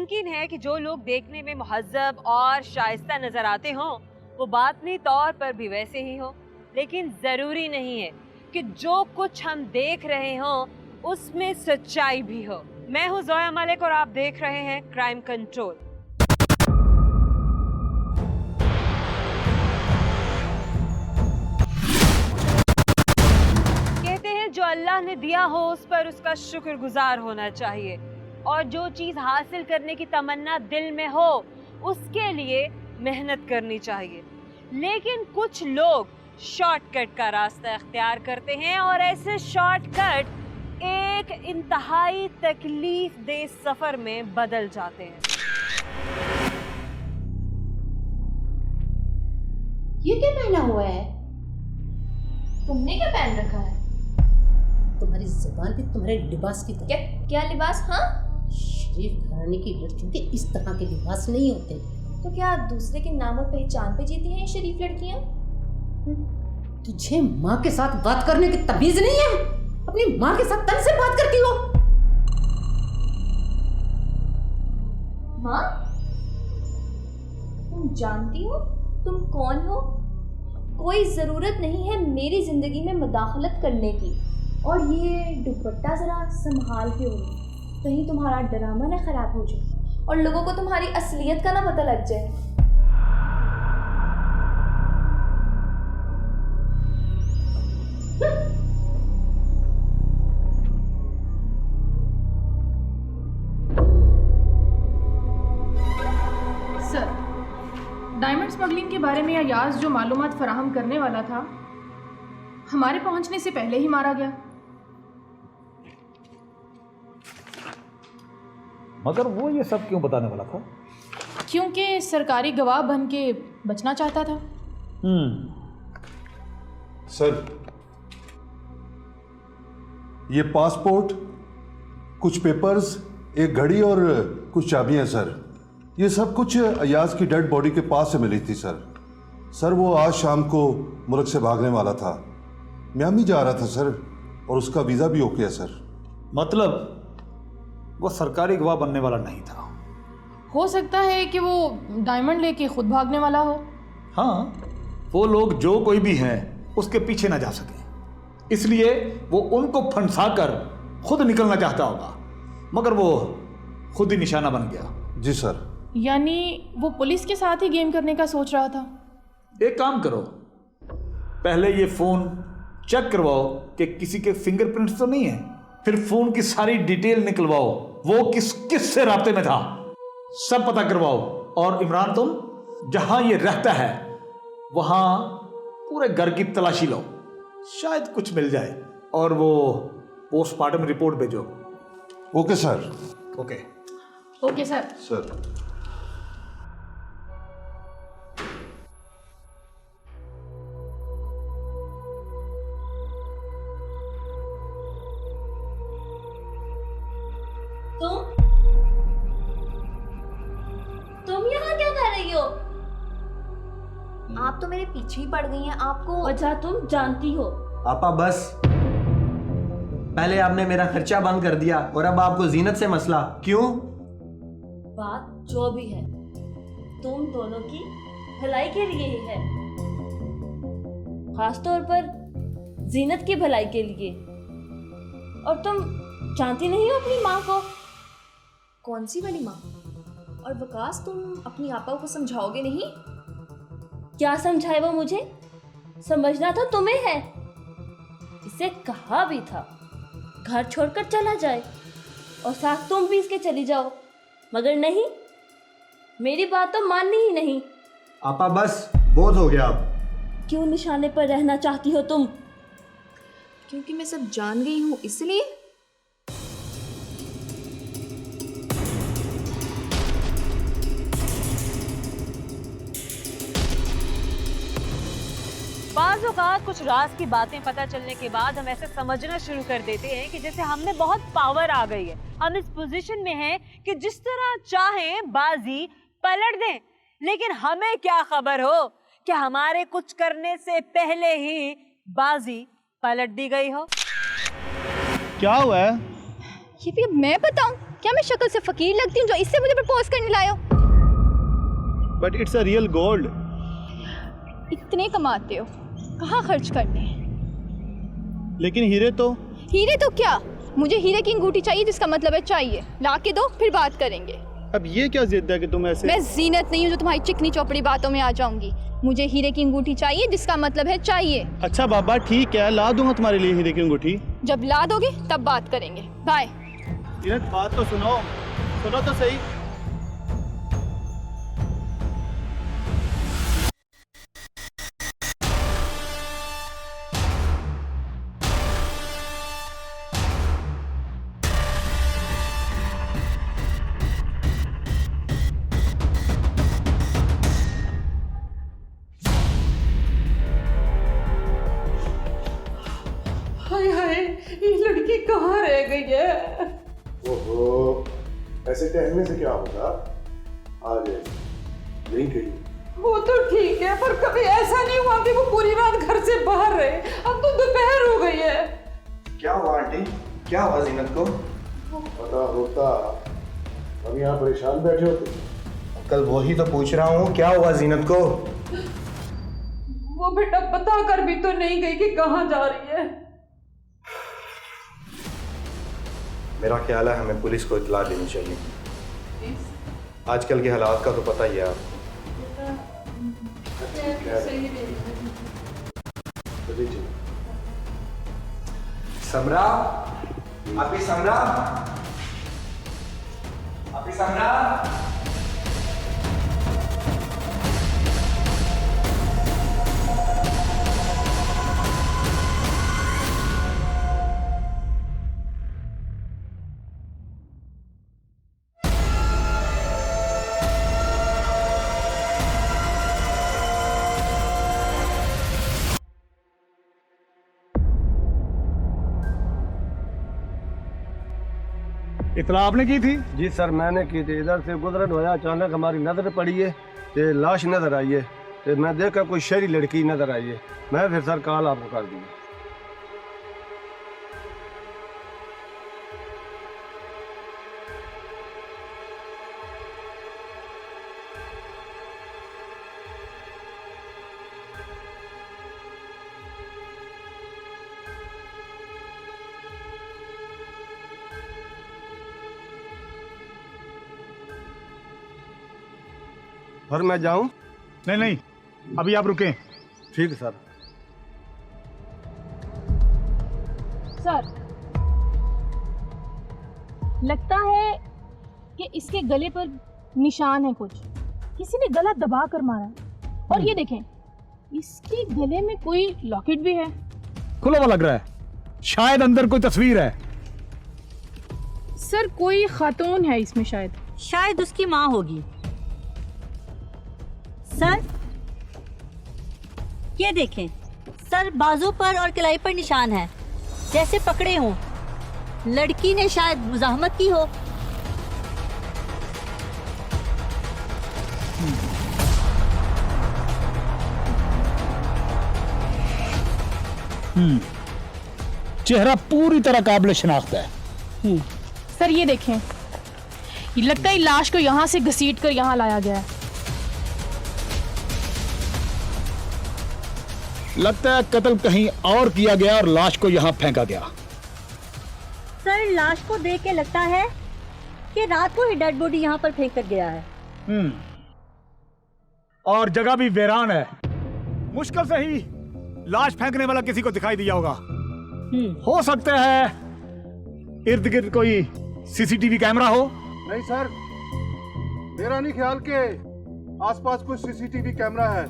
मुमकिन है कि जो लोग देखने में मुहज्जब और शाइस्ता नजर आते हों वो बातनी तौर पर भी वैसे ही हो, लेकिन जरूरी नहीं है कि जो कुछ हम देख रहे हों उसमें सच्चाई भी हो। मैं हूँ ज़ोया मलिक और आप देख रहे हैं क्राइम कंट्रोल। कहते हैं जो अल्लाह ने दिया हो उस पर उसका शुक्रगुजार होना चाहिए, और जो चीज हासिल करने की तमन्ना दिल में हो उसके लिए मेहनत करनी चाहिए। लेकिन कुछ लोग शॉर्टकट का रास्ता इख्तियार करते हैं और ऐसे शॉर्टकट एक इंतहाई तकलीफ दे सफर में बदल जाते हैं। ये क्या पहना हुआ है? तुमने क्या पहन रखा है? तुम्हारी जुबान पे तुम्हारे लिबास की क्या क्या लिबास? हाँ, शरीफ घराने की लड़कियों के इस तरह के लिबास नहीं होते। तो क्या दूसरे के नाम और पहचान पे जीती हैं शरीफ लड़कियां? तुझे माँ के साथ बात करने की तमीज नहीं है? अपनी माँ के साथ तन से बात करती हो? माँ, तुम जानती हो तुम कौन हो? कोई जरूरत नहीं है मेरी जिंदगी में मुदाखलत करने की। और ये दुपट्टा जरा संभाल के ओढ़ो, कहीं तुम्हारा ड्रामा ना खराब हो जाए और लोगों को तुम्हारी असलियत का ना पता लग जाए। सर, डायमंड स्मगलिंग के बारे में अयाज जो मालूमात फराहम करने वाला था हमारे पहुंचने से पहले ही मारा गया। मगर वो ये सब क्यों बताने वाला था? क्योंकि सरकारी गवाह बन के बचना चाहता था। सर, ये पासपोर्ट, कुछ पेपर्स, एक घड़ी और कुछ चाबियां सर, ये सब कुछ अयाज की डेड बॉडी के पास से मिली थी सर। सर वो आज शाम को मुल्क से भागने वाला था, मियामी जा रहा था सर, और उसका वीज़ा भी ओके है सर। मतलब वो सरकारी गवाह बनने वाला नहीं था। हो सकता है कि वो डायमंड लेके खुद भागने वाला हो। हाँ, वो लोग जो कोई भी हैं उसके पीछे ना जा सके, इसलिए वो उनको फंसाकर खुद निकलना चाहता होगा, मगर वो खुद ही निशाना बन गया। जी सर। यानी वो पुलिस के साथ ही गेम करने का सोच रहा था। एक काम करो, पहले ये फोन चेक करवाओ कि किसी के फिंगरप्रिंट्स तो नहीं है, फिर फोन की सारी डिटेल निकलवाओ, वो किस किस से राब्ते में था सब पता करवाओ। और इमरान, तुम जहां ये रहता है वहां पूरे घर की तलाशी लो, शायद कुछ मिल जाए। और वो पोस्टमार्टम रिपोर्ट भेजो। Okay sir. Okay okay sir. Sir तुम यहाँ क्या कर रही हो? आप तो मेरे पीछे ही पड़ गई हैं। आपको वजह तुम जानती हो। आपा बस, पहले आपने मेरा खर्चा बंद कर दिया और अब आपको जीनत से मसला। क्यों? बात जो भी है तुम दोनों की भलाई के लिए ही है, खासतौर पर जीनत की भलाई के लिए। और तुम जानती नहीं हो अपनी माँ को? कौन सी वाली माँ? और वकास, तुम अपनी आपा को समझाओगे नहीं? क्या समझाए वो मुझे? समझना तो तुम्हें है। इसे कहा भी था घर छोड़कर चला जाए और साथ तुम भी इसके चली जाओ, मगर नहीं, मेरी बात तो माननी ही नहीं। आपा बस, बहुत हो गया अब। क्यों निशाने पर रहना चाहती हो तुम? क्योंकि मैं सब जान गई हूँ इसलिए? बाज़ औक़ात कुछ राज की बातें पता चलने के बाद हम ऐसे समझना शुरू कर देते हैं कि जैसे हम में बहुत पावर आ गई है, हम इस पोजीशन में हैं कि जिस तरह चाहें बाजी पलट दें। लेकिन हमें क्या खबर हो कि हमारे कुछ करने से पहले ही बाजी पलट दी गई हो। क्या हुआ है? ये भी मैं बताऊं क्या मैं शक्ल से फकीर लगती हूँ जो इससे मुझे प्रपोज करने लाए हो? But it's a real gold. इतने कमाते हो, कहाँ खर्च करने हैं? लेकिन हीरे तो क्या? मुझे हीरे की अंगूठी चाहिए, जिसका मतलब है चाहिए। ला के दो, फिर बात करेंगे। अब ये क्या जिद है कि तुम ऐसे? मैं जीनत नहीं हूँ जो तुम्हारी चिकनी चौपड़ी बातों में आ जाऊंगी। मुझे हीरे की अंगूठी चाहिए, जिसका मतलब है चाहिए। अच्छा बाबा ठीक है, ला दूंगा तुम्हारे लिए हीरे की अंगूठी। जब ला दोगे तब बात करेंगे। बाय। जीनत बात तो सुनो तो सही। हाय हाय, ये लड़की कहाँ रह गई है? ओहो, ऐसे कहने से क्या होगा? आ जाए, नहीं कही। वो तो ठीक है, पर कभी ऐसा नहीं हुआ कि वो पूरी रात घर से बाहर रहे। अब तो दोपहर हो गई है। क्या हुआ आंटी? क्या हुआ जीनत को? पता होता हम यहाँ परेशान बैठे होते। कल वही तो पूछ रहा हूँ, क्या हुआ जीनत को? वो बेटा बता कर भी तो नहीं गई कि कहाँ जा रही है। मेरा ख्याल है हमें पुलिस को इत्तला देनी चाहिए। आजकल के हालात का तो पता ही है आपको। समरा, आपकी समरा, आपकी समरा। इतला आपने की थी? जी सर मैंने की थी। इधर से गुजरन होया, अचानक हमारी नज़र पड़ी है तो लाश नज़र आई है। तो मैं देखा कोई शहरी लड़की नज़र आई है। मैं फिर सर कॉल आपको कर दूँगा। सर मैं जाऊं? नहीं, अभी आप रुकें। ठीक है सर। सर, लगता है कि इसके गले पर निशान है कुछ। किसी ने गला दबा कर मारा है। और ये देखें, इसके गले में कोई लॉकेट भी है। खुला हुआ लग रहा है, शायद अंदर कोई तस्वीर है। सर, कोई खातून है इसमें शायद उसकी माँ होगी। सर, ये देखें, सर बाजू पर और कलाई पर निशान है, जैसे पकड़े हों। लड़की ने शायद मुज़ाहमत की हो। चेहरा पूरी तरह काबिल शनाख्त है। सर ये देखें, ये लगता है लाश को यहाँ से घसीट कर यहाँ लाया गया है। लगता है कत्ल कहीं और किया गया और लाश को यहाँ फेंका गया। सर, लाश को देख के लगता है कि रात को ही डेड बॉडी यहाँ पर फेंक कर गया है। और जगह भी वीरान है। मुश्किल से ही लाश फेंकने वाला किसी को दिखाई दिया होगा। हो सकता है इर्द गिर्द कोई सीसीटीवी कैमरा हो। नहीं सर, मेरा नहीं ख्याल के आसपास कोई सीसीटीवी कैमरा है।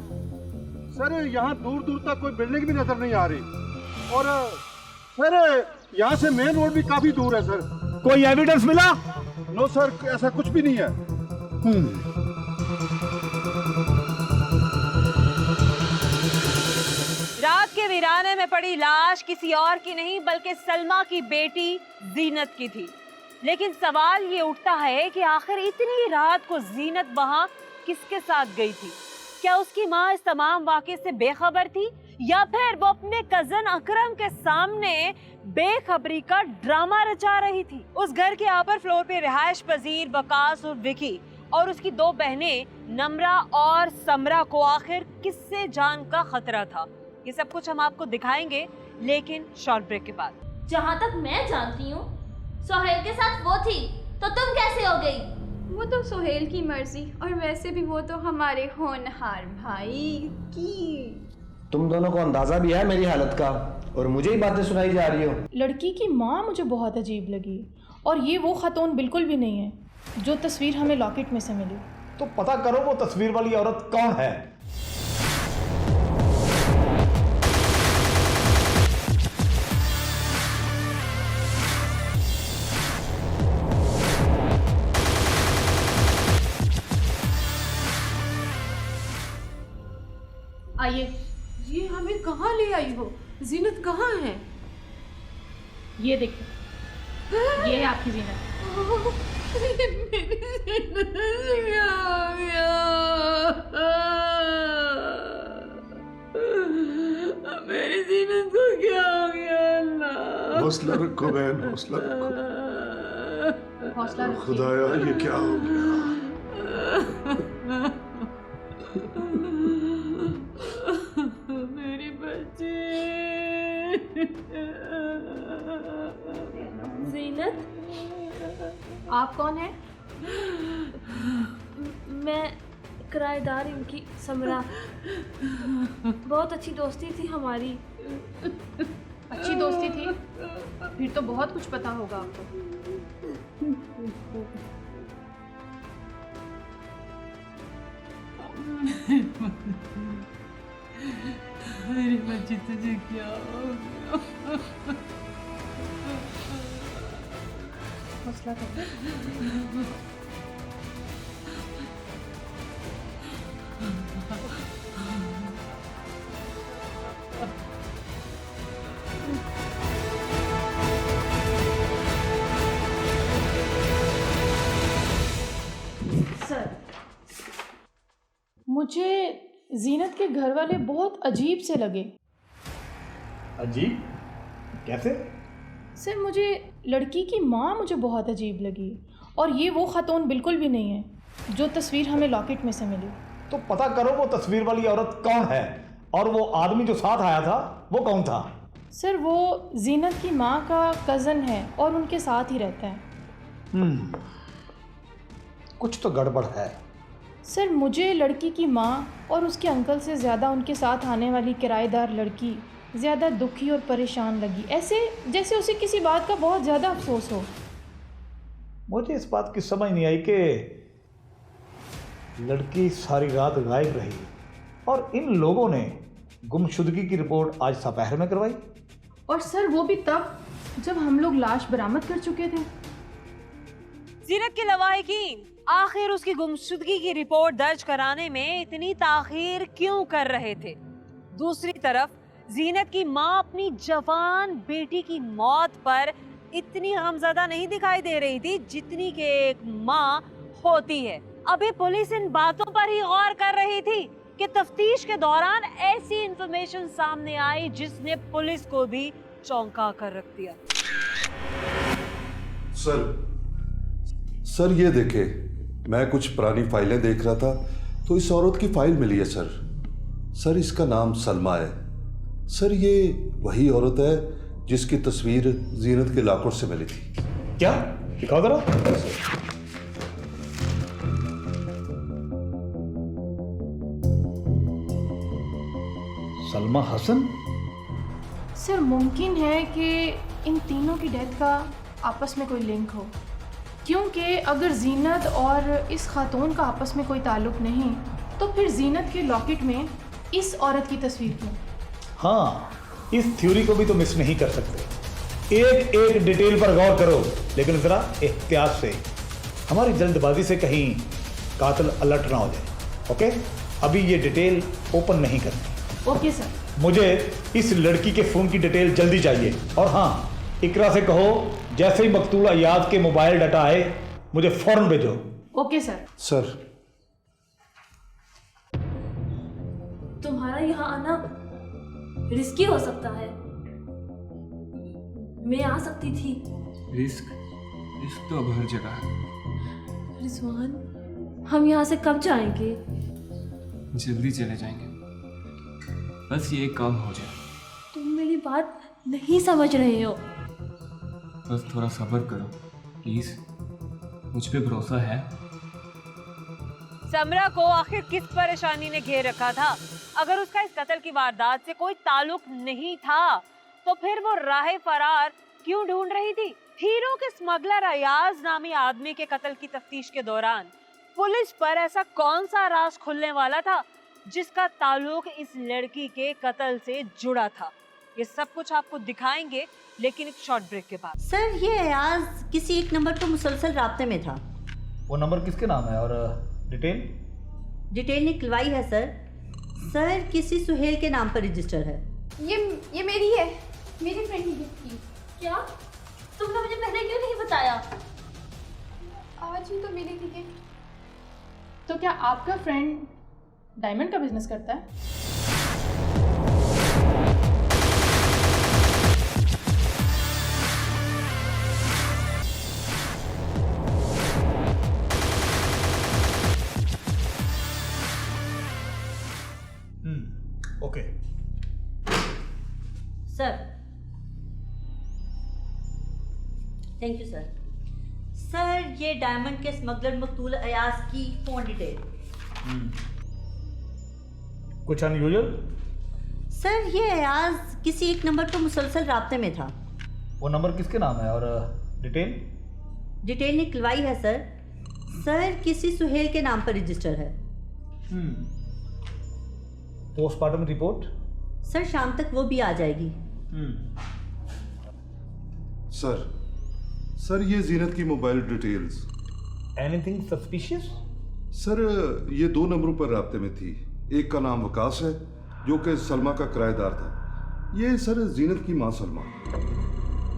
सर यहाँ दूर दूर तक कोई बिल्डिंग भी नजर नहीं आ रही। और सर यहाँ से मेन रोड भी काफी दूर है सर। कोई एविडेंस मिला? नो सर, ऐसा कुछ भी नहीं है। रात के वीराने में पड़ी लाश किसी और की नहीं बल्कि सलमा की बेटी जीनत की थी। लेकिन सवाल ये उठता है कि आखिर इतनी रात को जीनत वहां किसके साथ गई थी? क्या उसकी माँ इस तमाम वाक़े से बेखबर थी या फिर वो अपने कजन अकरम के सामने बेखबरी का ड्रामा रचा रही थी। उस घर के अपर फ्लोर पे रिहायश पजीर वकास और विकी और उसकी दो बहनें नम्रा और समरा को आखिर किससे जान का खतरा था, ये सब कुछ हम आपको दिखाएंगे, लेकिन शॉर्ट ब्रेक के बाद। जहाँ तक मैं जानती हूँ सोहेल के साथ वो थी, तो तुम कैसे हो गई? वो तो सोहेल की मर्जी, और वैसे भी वो तो हमारे होनहार भाई की। तुम दोनों को अंदाजा भी है मेरी हालत का, और मुझे ही बातें सुनाई जा रही हो। लड़की की माँ मुझे बहुत अजीब लगी, और ये वो खातून बिल्कुल भी नहीं है जो तस्वीर हमें लॉकेट में से मिली। तो पता करो वो तस्वीर वाली औरत कौन है। आइए। ये हमें कहाँ ले आई हो? जीनत कहाँ है? ये देखिए, ये है आपकी जीनत। मेरी जीनत को क्या हो गया? अल्लाह, हौसला रखो बहन, हौसला रखो। हौसला रखिए। खुदाया ये क्या हो गया? मेरी बच्ची। जीनत, आप कौन हैं? मैं किराएदार इनकी समरा। बहुत अच्छी दोस्ती थी हमारी। अच्छी दोस्ती थी? फिर तो बहुत कुछ पता होगा आपको। मेरी बच्ची तुझे क्या हो गया? हौसला रखिए। सर, मुझे जीनत के घर वाले बहुत अजीब से लगे। अजीब कैसे? सर, मुझे लड़की की माँ मुझे बहुत अजीब लगी, और ये वो खातून बिल्कुल भी नहीं है जो तस्वीर हमें लॉकेट में से मिली। तो पता करो वो तस्वीर वाली औरत कौन है, और वो आदमी जो साथ आया था वो कौन था। सर, वो जीनत की माँ का कज़न है और उनके साथ ही रहता है। कुछ तो गड़बड़ है। सर, मुझे लड़की की माँ और उसके अंकल से ज़्यादा उनके साथ आने वाली किराएदार लड़की ज़्यादा दुखी और परेशान लगी, ऐसे जैसे उसे किसी बात का बहुत ज़्यादा अफसोस हो। मुझे इस बात की समझ नहीं आई कि लड़की सारी रात गायब रही और इन लोगों ने गुमशुदगी की रिपोर्ट आज दोपहर में करवाई। और सर, वो भी तब जब हम लोग लाश बरामद कर चुके थे। जीनत के लवाहिकीन आखिर उसकी गुमशुदगी की रिपोर्ट दर्ज कराने में इतनी ताखीर क्यों कर रहे थे? दूसरी तरफ जीनत की माँ अपनी जवान बेटी की मौत पर इतनी गमज़दा नहीं दिखाई दे रही थी जितनी कि एक माँ होती है। अभी पुलिस इन बातों पर ही गौर कर रही थी कि तफ्तीश के दौरान ऐसी इंफॉर्मेशन सामने आई जिसने पुलिस को भी चौंका कर रख दिया। सर ये देखे, मैं कुछ पुरानी फाइलें देख रहा था तो इस औरत की फाइल मिली है सर। सर, इसका नाम सलमा है। सर, ये वही औरत है जिसकी तस्वीर जीनत के लॉकर से मिली थी। क्या? दिखाओ जरा। सलमा हसन? सर, मुमकिन है कि इन तीनों की डेथ का आपस में कोई लिंक हो, क्योंकि अगर जीनत और इस खातून का आपस में कोई ताल्लुक नहीं तो फिर जीनत के लॉकेट में इस औरत की तस्वीर क्यों? हाँ, इस थ्योरी को भी तो मिस नहीं कर सकते। एक एक डिटेल पर गौर करो, लेकिन जरा एहतियात से। हमारी जल्दबाजी से कहीं कातिल अलर्ट ना हो जाए। ओके, अभी ये डिटेल ओपन नहीं करनी। Okay sir. मुझे इस लड़की के फ़ोन की डिटेल जल्दी चाहिए। और हाँ, इकरा से कहो जैसे ही मकतूल अयाज के मोबाइल डाटा आए मुझे फौरन भेजो। Okay sir. सर, तुम्हारा यहाँ आना रिस्की हो सकता है। मैं आ सकती थी। रिस्क तो अब हर जगह है। रिजवान, हम यहाँ से कब जाएंगे? जल्दी चले जाएंगे, बस ये एक काम हो जाए। तुम मेरी बात नहीं समझ रहे हो। बस थोड़ा सब्र करो प्लीज, मुझ पे भरोसा है। समरा को आखिर किस परेशानी ने घेर रखा था? अगर उसका इस कत्ल की वारदात से कोई ताल्लुक नहीं था तो फिर वो राह फरार क्यों ढूंढ रही थी? हीरो के स्मगलर अयाज नामी आदमी के कत्ल की तफ्तीश के दौरान पुलिस पर ऐसा कौन सा राज खुलने वाला था जिसका ताल्लुक इस लड़की के कत्ल से जुड़ा था? ये सब कुछ आपको दिखाएंगे, लेकिन एक शॉर्ट ब्रेक के बाद। सर, ये अयाज किसी एक नंबर पर मुसलसल राब्ते में था। वो नंबर किसके नाम है और डिटेल निकलवाई है सर। सर, किसी सुहेल के नाम पर रजिस्टर है। ये मेरी है, मेरी फ्रेंड की गिफ्ट की। क्या? तुमने मुझे पहले क्यों नहीं बताया? आज ही तो मिली थी गिफ्ट। तो क्या आपका फ्रेंड डायमंड का बिजनेस करता है? Okay sir, thank you sir. Sir, ये डायमंड के स्मगलर मकतूल अयाज की फोन डिटेल। कुछ अनयूजुअल? सर, ये अयाज किसी एक नंबर पर मुसलसल राब्ते में था। वो नंबर किसके नाम है और डिटेल निकलवाई है सर। सर, किसी सुहेल के नाम पर रजिस्टर है। Postmortem report? सर, शाम तक वो भी आ जाएगी। सर ये जीनत की mobile details. Anything suspicious? Sir, ये 2 नंबरों पर राब्ते में थी। एक का नाम वकास है जो कि सलमा का किराएदार था। ये सर जीनत की माँ सलमा।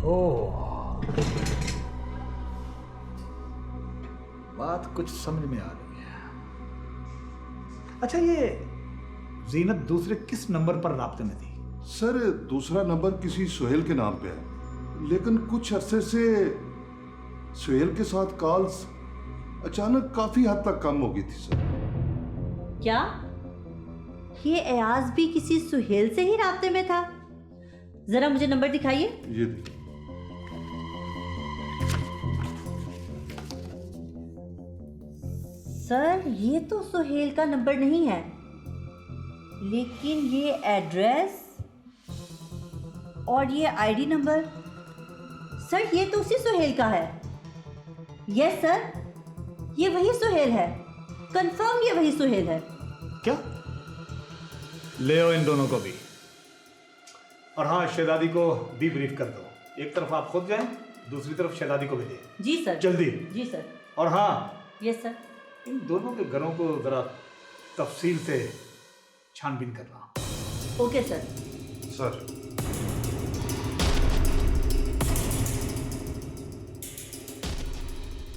ओह, बात कुछ समझ में आ रही है। अच्छा, ये जीनत दूसरे किस नंबर पर राब्ते में थी? सर, दूसरा नंबर किसी सुहेल के नाम पे है, लेकिन कुछ अरसे से सुहेल के साथ कॉल्स अचानक काफी हद तक कम हो गई थी सर। क्या ये अयाज भी किसी सुहेल से ही राब्ते में था? जरा मुझे नंबर दिखाइए। ये देखिए। सर, ये तो सुहेल का नंबर नहीं है, लेकिन ये एड्रेस और ये आईडी नंबर, सर ये तो उसी सुहेल का है। यस सर, ये वही सुहेल है, कंफर्म ये वही सुहेल है। क्या? ले आओ इन दोनों को भी। और हाँ, शहजादी को डीब्रीफ कर दो। एक तरफ आप खुद जाएं, दूसरी तरफ शहजादी को भी दें। जी सर। जल्दी। जी सर। और हाँ, यस सर, इन दोनों के घरों को जरा तफसील से छानबीन करना। Okay sir. सर,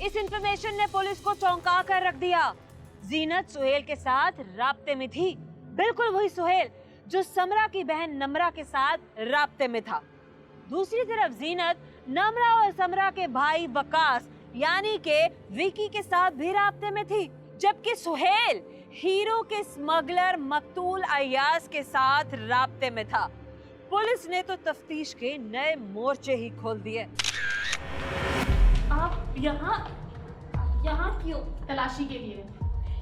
इस इंफॉर्मेशन ने पुलिस को चौंका कर रख दिया। जीनत सुहेल के साथ राब्ते में थी, बिल्कुल वही सुहेल जो समरा की बहन नमरा के साथ राब्ते में था। दूसरी तरफ जीनत नमरा और समरा के भाई वकास यानी के विकी के साथ भी राब्ते में थी, जबकि सुहेल हीरो के स्मगलर मकतूल अयाज के साथ राब्ते में था। पुलिस ने तो तफ्तीश के नए मोर्चे ही खोल दिए। आप यहाँ क्यों? तलाशी के लिए।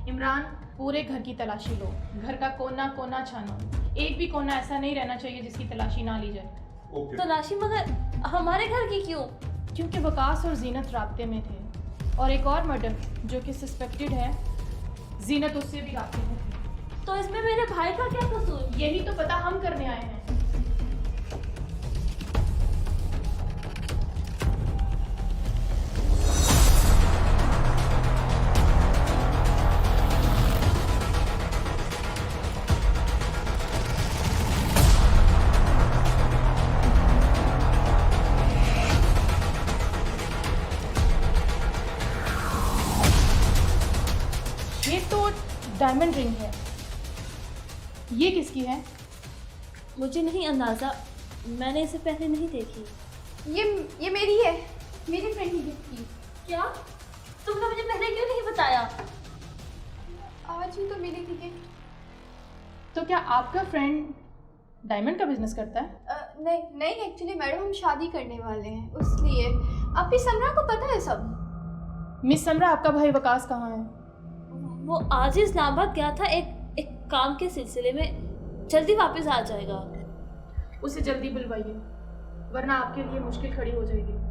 इमरान, पूरे घर की तलाशी लो, घर का कोना कोना छानो, एक भी कोना ऐसा नहीं रहना चाहिए जिसकी तलाशी ना ली जाए। तलाशी? मगर हमारे घर की क्यों? क्योंकि वकास और जीनत राब्ते में थे, और एक और मर्डर जो कि सस्पेक्टेड है, जीनत उससे भी राब्ते में थी। तो इसमें मेरे भाई का क्या कसूर? यही तो पता हम करने आए हैं। ये तो डायमंड रिंग है, ये किसकी है? मुझे नहीं अंदाज़ा, मैंने इसे पहले नहीं देखी। ये मेरी है, मेरी फ्रेंड की गिफ्ट की। क्या? तुमने मुझे पहले क्यों नहीं बताया? आज ही तो मिली थी गिफ्ट। तो क्या आपका फ्रेंड डायमंड का बिजनेस करता है? नहीं एक्चुअली मैडम हम शादी करने वाले हैं, उसलिए। आपकी समरा को पता है सब? मिस समरा, आपका भाई वकास कहाँ है? वो आज ही इस्लामाबाद गया था एक काम के सिलसिले में, जल्दी वापस आ जाएगा। उसे जल्दी बुलवाइए, वरना आपके लिए मुश्किल खड़ी हो जाएगी।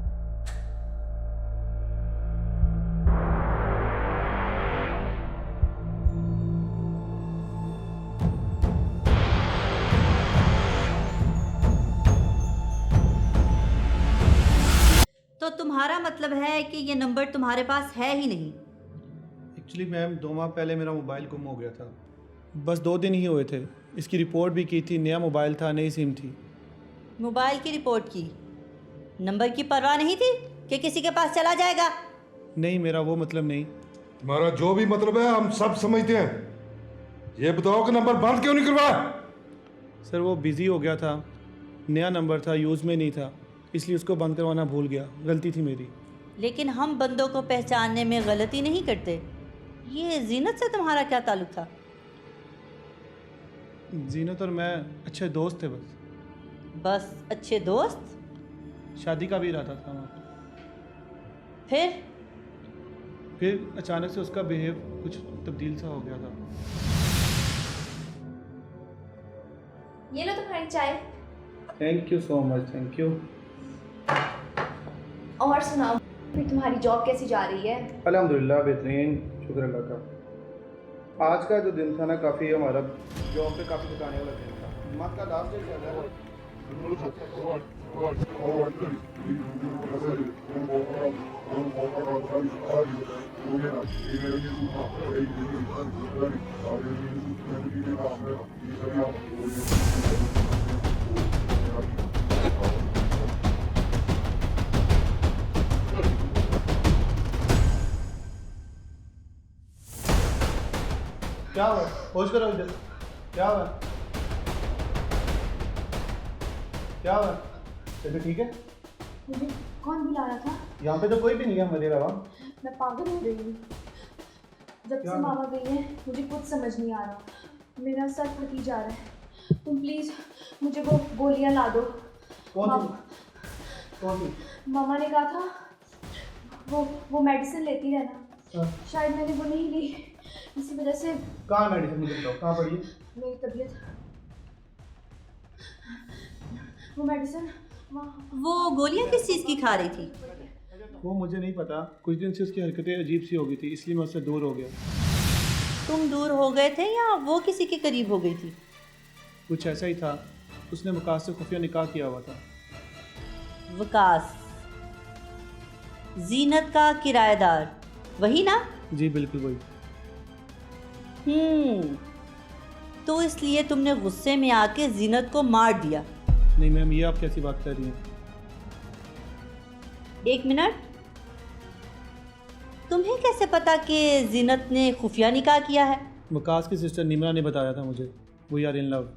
तो तुम्हारा मतलब है कि ये नंबर तुम्हारे पास है ही नहीं? एक्चुअली मैम 2 माह पहले मेरा मोबाइल गुम हो गया था, बस 2 दिन ही हुए थे। इसकी रिपोर्ट भी की थी, नया मोबाइल था, नई सिम थी। मोबाइल की रिपोर्ट की, नंबर की परवाह नहीं थी कि किसी के पास चला जाएगा? नहीं, मेरा वो मतलब नहीं। तुम्हारा जो भी मतलब है हम सब समझते हैं। ये बताओ कि नंबर बंद क्यों नहीं करवाया? सर वो बिज़ी हो गया था, नया नंबर था, यूज़ में नहीं था, इसलिए उसको बंद करवाना भूल गया। गलती थी मेरी। लेकिन हम बंदों को पहचानने में गलती नहीं करते। ये जीनत से तुम्हारा क्या ताल्लुक था? जीनत और मैं अच्छे दोस्त थे। बस अच्छे दोस्त? शादी का भी इरादा था हमारा। फिर अचानक से उसका बिहेव कुछ तब्दील सा हो गया था। ये लो तुम्हारी चाय। Thank you so much, thank you. और सुनाओ, फिर तुम्हारी जॉब कैसी जा रही है? अल्हम्दुलिल्लाह बेहतरीन, शुक्र अल्लाह का। आज का जो दिन था ना, काफ़ी हमारा जॉब पे काफ़ी थकाने वाला दिन था। मंथ का लास्ट डे चल रहा है। क्या हुआ? होश करो इधर। क्या हुआ? क्या हुआ? तबीयत ठीक है? मुझे कौन बुला रहा था? यहाँ पे तो कोई भी नहीं है हमारे अलावा। मैं पागल हो गई हूँ। जब से मामा गई है मुझे कुछ समझ नहीं आ रहा, मेरा सर फटी जा रहा है। तुम प्लीज़ मुझे वो गोलियाँ ला दो। कौन सी? मामा ने कहा था वो मेडिसिन लेती रहना। शायद मैंने वो नहीं ली, इसी वजह से। कहाँ मेडिसिन? मुझे बताओ कहाँ पड़ी है? मेरी तबीयत, वो मेडिसिन। वो गोलियां किस चीज़ की खा रही थी? वो मुझे नहीं पता, कुछ दिन से उसकी हरकतें अजीब सी हो गई थी, इसलिए मैं उससे दूर हो गया। तुम दूर हो गए थे या वो किसी के करीब हो गई थी? कुछ ऐसा ही था। उसने वकास से खुफिया निकाह किया हुआ था। वकास, जीनत का किराएदार, वही ना? जी बिल्कुल वही। तो इसलिए तुमने गुस्से में आके जीनत को मार दिया? नहीं मैम, ये आप कैसी बात कर रही हैं? एक मिनट, तुम्हें कैसे पता कि जीनत ने खुफिया निकाह किया है? वकास की सिस्टर निमरा ने बताया था मुझे। We are in love.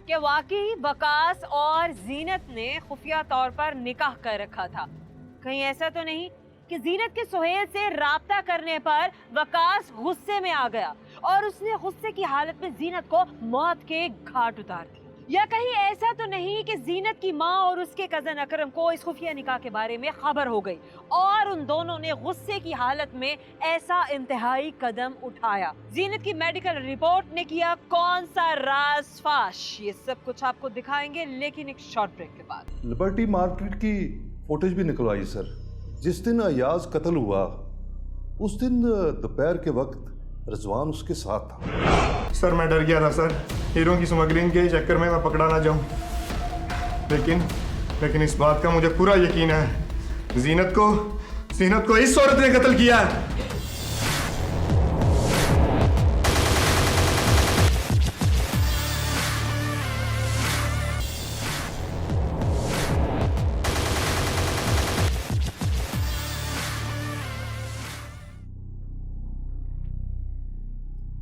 क्या वाकई वकास और जीनत ने खुफिया तौर पर निकाह कर रखा था? कहीं ऐसा तो नहीं कि जीनत के सुहेल से राब्ता करने पर वकास गुस्से में आ गया और उसने गुस्से की हालत में जीनत को मौत के घाट उतार दिया? या कहीं ऐसा तो नहीं कि जीनत की माँ और उसके कजन अकरम को इस खुफिया निकाह के बारे में खबर हो गई और उन दोनों ने गुस्से की हालत में ऐसा इंतहाई कदम उठाया? जीनत की मेडिकल रिपोर्ट ने किया कौन सा राज फाश? ये सब कुछ आपको दिखाएंगे, लेकिन एक शॉर्ट ब्रेक के बाद। लिबर्टी मार्केट की फुटेज भी निकलवाई सर। जिस दिन अयाज कत्ल हुआ उस दिन दोपहर के वक्त रिजवान उसके साथ था। सर मैं डर गया था सर, हीरो की स्मगलिंग के चक्कर में मैं पकड़ा ना जाऊं। लेकिन इस बात का मुझे पूरा यकीन है, जीनत को इस औरत ने कत्ल किया है।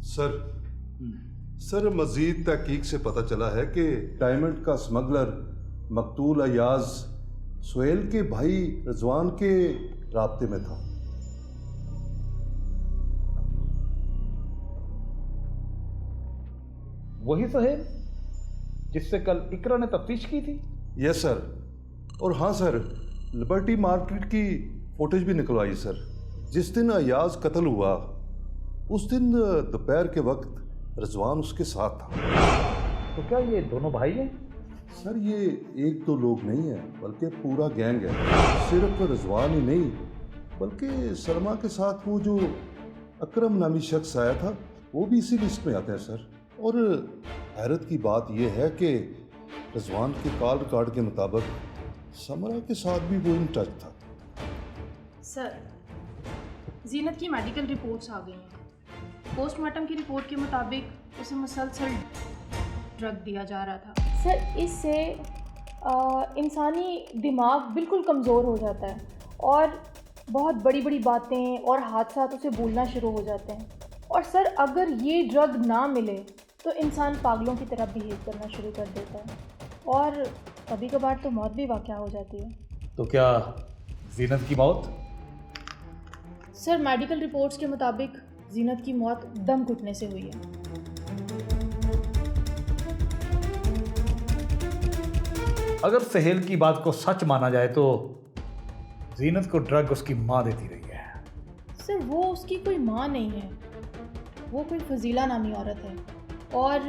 सर सर मजीद तहकीक से पता चला है कि डायमंड का स्मगलर मकतूल अयाज सुहेल के भाई रिजवान के राब्ते में था। वही सुहेल जिससे कल इकरा ने तफ्तीश की थी? Yes sir. और हाँ सर, लिबर्टी मार्केट की फुटेज भी निकलवाई सर। जिस दिन अयाज कत्ल हुआ उस दिन दोपहर के वक्त रिजवान उसके साथ था। तो क्या ये दोनों भाई हैं? सर ये एक दो लोग नहीं है बल्कि पूरा गैंग है। सिर्फ रिजवान ही नहीं बल्कि सलमा के साथ वो जो अकरम नामी शख्स आया था वो भी इसी लिस्ट में आते हैं सर। और हैरत की बात यह है कि रिजवान के कॉल रिकॉर्ड के मुताबिक समरा के साथ भी वो इन टच था। सर, जीनत की मेडिकल रिपोर्ट्स आ गई हैं। पोस्टमार्टम की रिपोर्ट के मुताबिक उसे मुसलसल ड्रग दिया जा रहा था। सर, इससे इंसानी दिमाग बिल्कुल कमज़ोर हो जाता है और बहुत बड़ी बड़ी बातें और हादसात उसे भूलना शुरू हो जाते हैं। और सर, अगर ये ड्रग ना मिले तो इंसान पागलों की तरह बिहेव करना शुरू कर देता है और कभी कभार तो मौत भी वाक़या हो जाती है। तो क्या जीनत की मौत? सर, मेडिकल रिपोर्ट्स के मुताबिक जीनत की मौत दम घुटने से हुई है। अगर सुहेल की बात को सच माना जाए तो जीनत को ड्रग उसकी माँ देती रही है। सर, वो उसकी कोई माँ नहीं है, वो कोई फजीला नामी औरत है और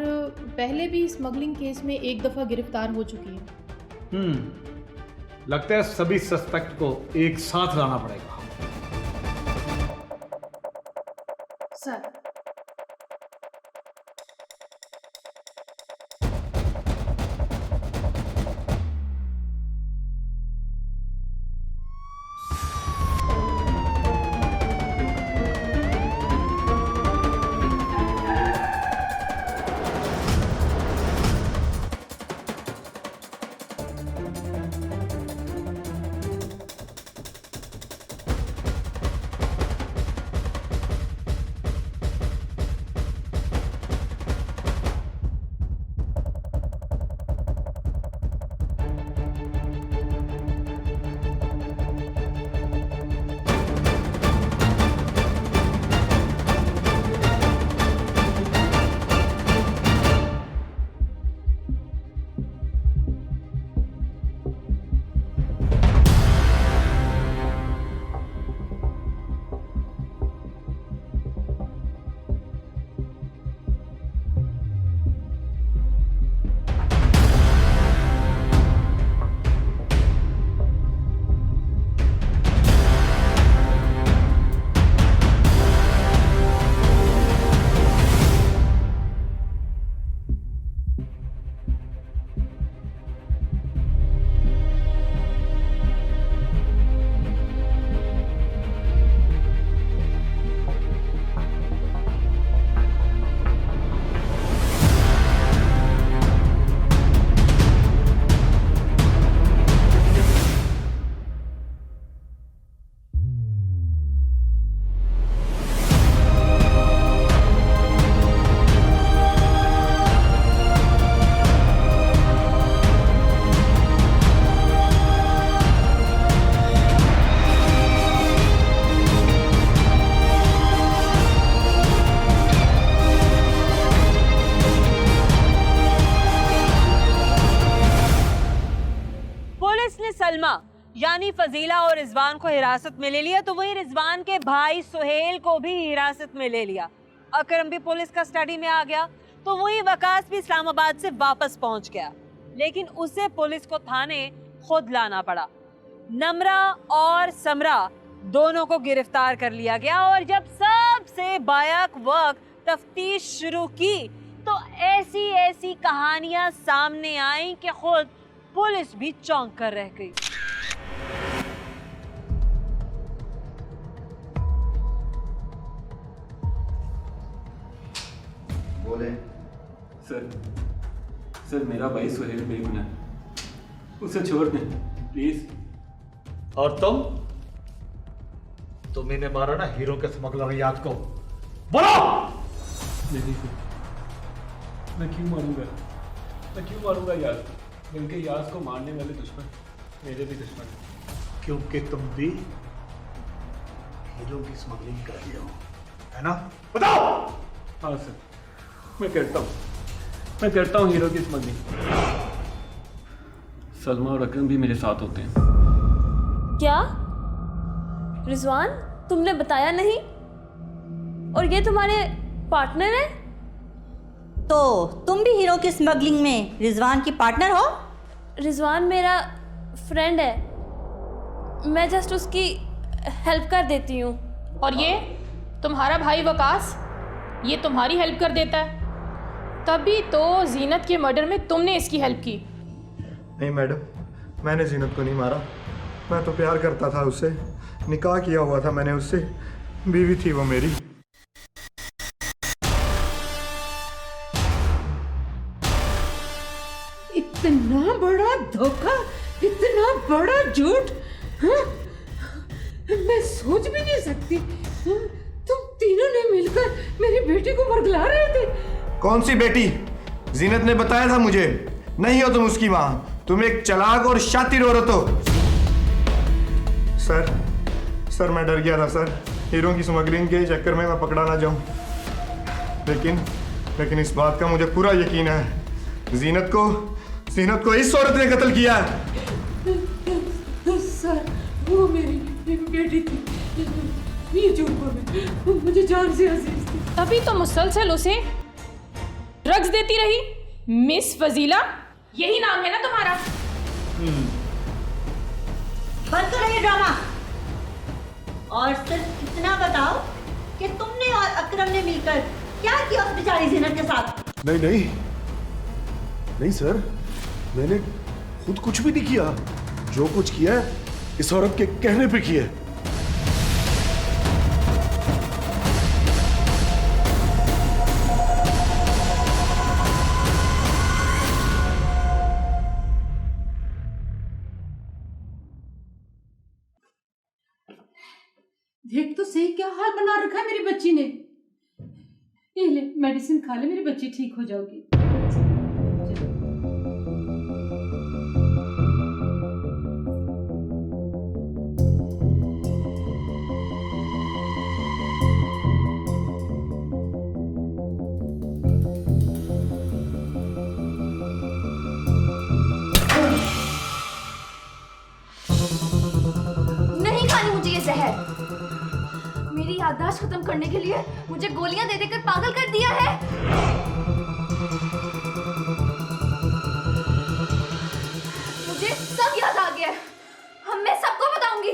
पहले भी स्मगलिंग केस में एक दफ़ा गिरफ्तार हो चुकी है। लगता है सभी सस्पेक्ट को एक साथ लाना पड़ेगा। सर, सलमा यानी फजीला और रिजवान को हिरासत में ले लिया तो वही रिजवान के भाई सुहेल को भी हिरासत में ले लिया। अकरम भी पुलिस कस्टडी में आ गया तो वही वकास भी इस्लामाबाद से वापस पहुंच गया, लेकिन उसे पुलिस को थाने खुद लाना पड़ा। नमरा और समरा दोनों को गिरफ्तार कर लिया गया और जब सबसे बायक वक्त तफ्तीश शुरू की तो ऐसी ऐसी कहानियां सामने आई कि खुद पुलिस भी चौंक कर रह गई। बोले सर मेरा भाई सुहेल बेगुनाह है, उसे छोड़ दें प्लीज। और तुम इन्हें मारा ना हीरो के स्मगलर याद को, बोलो। नहीं मैं क्यों मारूंगा यार, बल्कि यास को मारने वाले दुश्मन मेरे भी दुश्मन हैं। क्योंकि तुम भी हीरो की स्मगलिंग कर रहे हो, है ना? बताओ। हाँ सर, मैं करता हूँ हीरो की स्मगलिंग। सलमा और अकरम भी मेरे साथ होते हैं। क्या रिजवान, तुमने बताया नहीं? और ये तुम्हारे पार्टनर है? तो तुम भी हीरो की स्मगलिंग में रिजवान की पार्टनर हो? रिजवान मेरा फ्रेंड है, मैं जस्ट उसकी हेल्प कर देती हूँ। और ये तुम्हारा भाई वकास, ये तुम्हारी हेल्प कर देता है? तभी तो जीनत के मर्डर में तुमने इसकी हेल्प की। नहीं मैडम, मैंने जीनत को नहीं मारा। मैं तो प्यार करता था उससे, निकाह किया हुआ था मैंने उससे, बीवी थी वो मेरी। इतना बड़ा धोखा, इतना बड़ा झूठ, हाँ? मैं सोच भी नहीं सकती। हाँ? तुम तीनों ने मिलकर मेरी बेटी को बरगला रहे थे। कौन सी बेटी? जीनत ने बताया था मुझे, नहीं हो तुम उसकी मां, तुम एक चालाक और शातिर औरत हो। सर मैं डर गया था सर, हीरो की स्मगलिंग के चक्कर में मैं पकड़ा ना जाऊं। लेकिन इस बात का मुझे पूरा यकीन है, जीनत को इस औरत ने कत्ल किया है। सर, वो मेरी बेटी थी, ये झूठ बोले, मुझे जान से अजीज थी। तभी तो मुसलसल उसे ड्रग्स देती रही। मिस फजीला, यही नाम है ना तुम्हारा? बंद करो ये ड्रामा, और सिर्फ इतना बताओ कि तुमने और अकरम ने मिलकर क्या किया उस बेचारी जीनत के साथ? नहीं सर, मैंने खुद कुछ भी नहीं किया। जो कुछ किया है इस औरत के कहने पे किया है। देख तो सही क्या हाल बना रखा है मेरी बच्ची ने। ये ले मेडिसिन खा ले, मेरी बच्ची ठीक हो जाओगी। नहीं खानी मुझे ये जहर। मेरी याददाश्त खत्म करने के लिए मुझे गोलियां दे देकर पागल कर दिया है। मुझे सब याद आ गया है। मैं सबको बताऊंगी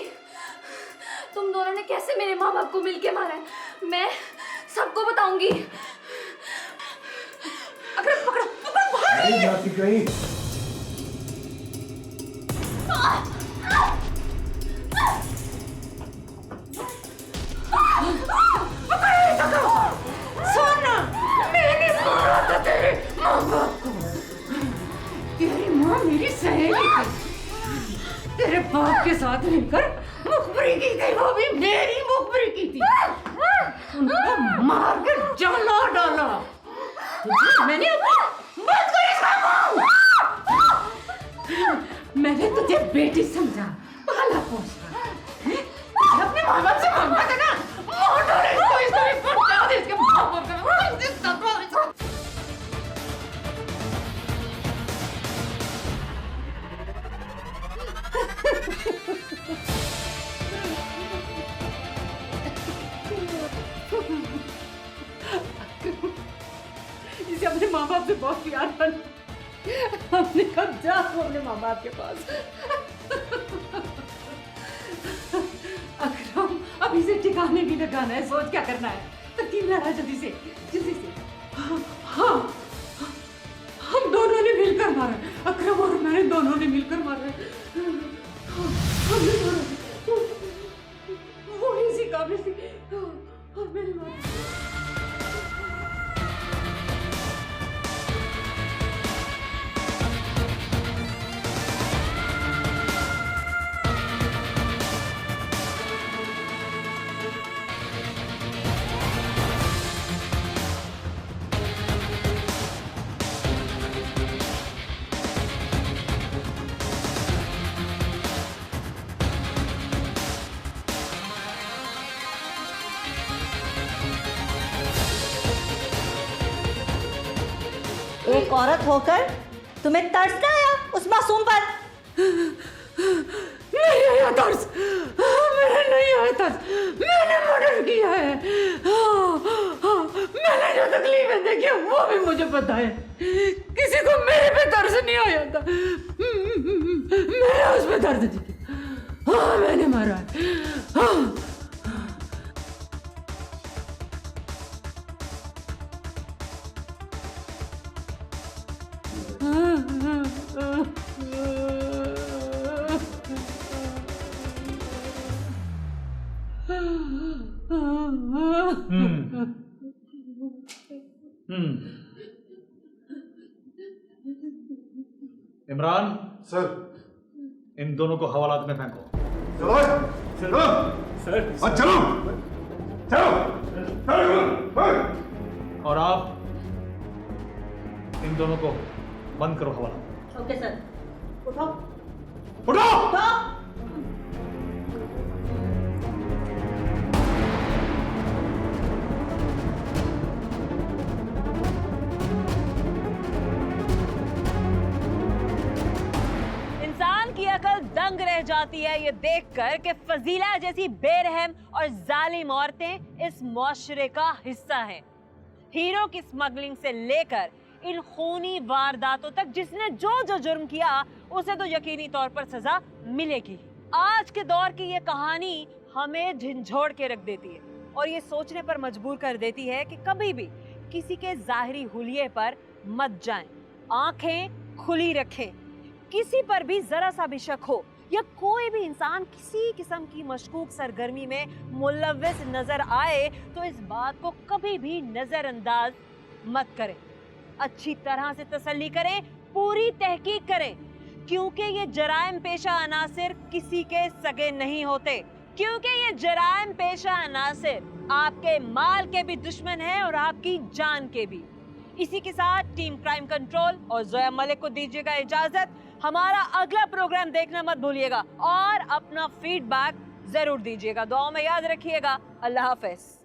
तुम दोनों ने कैसे मेरे माँ बाप को मिलके मारा है। मैं सबको बताऊंगी। अगर पकड़ो भाग नहीं जाती कहीं। सोना, मैंने मारा था तेरे माँ बाप को। तेरी माँ मेरी सहेली थी, तेरे बाप के साथ मिलकर मुखबरी की थी, वो भी मेरी मुखबरी की थी। उनको मार कर जला डाला। मैंने बंद कर इसका मुंह। मैंने तुझे बेटी समझा, पाला पोसा। अपने माँ बाप से मांगा था ना, मोटो ने इसको भी पहुंचा दे इसके माँ बाप का। जिसे अपने माँ बाप से बहुत प्यार था, हमने कब जा अपने माँ बाप के पास। अकरम, अब इसे ठिकाने भी लगाना है, सोच क्या करना है। तरकीब लगा जल्दी से। हाँ, हम दोनों ने मिलकर मारा, अकरम और मैंने दोनों ने मिलकर मारा। हमने दोनों, वो इसी काबिल थी, मैंने मारा। एक औरत होकर तुम्हें तरस ना आया उस मासूम पर? नहीं आया तरस, मेरे नहीं आया तरस। मैंने मर्डर किया है। मैंने जो तकलीफें देखी वो भी मुझे पता है। किसी को मेरे पे तरस नहीं आया था, मैंने उस पे तरस नहीं किया। हाँ, मैंने मारा है। हाँ। इमरान सर, इन दोनों को हवालात में फेंको। चलो चलो सर चलो चलो। और आप इन दोनों को बंद करो हवाला। Okay sir. उठो उठो। उठो। इंसान की अकल दंग रह जाती है ये देखकर कि फजीला जैसी बेरहम और जालिम औरतें इस मुआशरे का हिस्सा हैं। हीरो की स्मगलिंग से लेकर इन खूनी वारदातों तक जिसने जो जुर्म किया उसे तो यकीनी तौर पर सजा मिलेगी। आज के दौर की ये कहानी हमें झंझोड़ के रख देती है और ये सोचने पर मजबूर कर देती है कि कभी भी किसी के जाहिरी हुलिये पर मत जाएं। आंखें खुली रखें। किसी पर भी जरा सा भी शक हो या कोई भी इंसान किसी किस्म की मशकूक सरगर्मी में मुलव्विस नजर आए तो इस बात को कभी भी नजरअंदाज मत करें। अच्छी तरह से तसल्ली करें, पूरी तहकीक करें, क्योंकि ये जराइम पेशा अनासिर किसी के सगे नहीं होते, क्योंकि ये जराइम पेशा अनासिर आपके माल के भी दुश्मन हैं और आपकी जान के भी। इसी के साथ टीम क्राइम कंट्रोल और जोया मलिक को दीजिएगा इजाजत। हमारा अगला प्रोग्राम देखना मत भूलिएगा और अपना फीडबैक जरूर दीजिएगा। दुआओं में याद रखिएगा। अल्लाह हाफिज।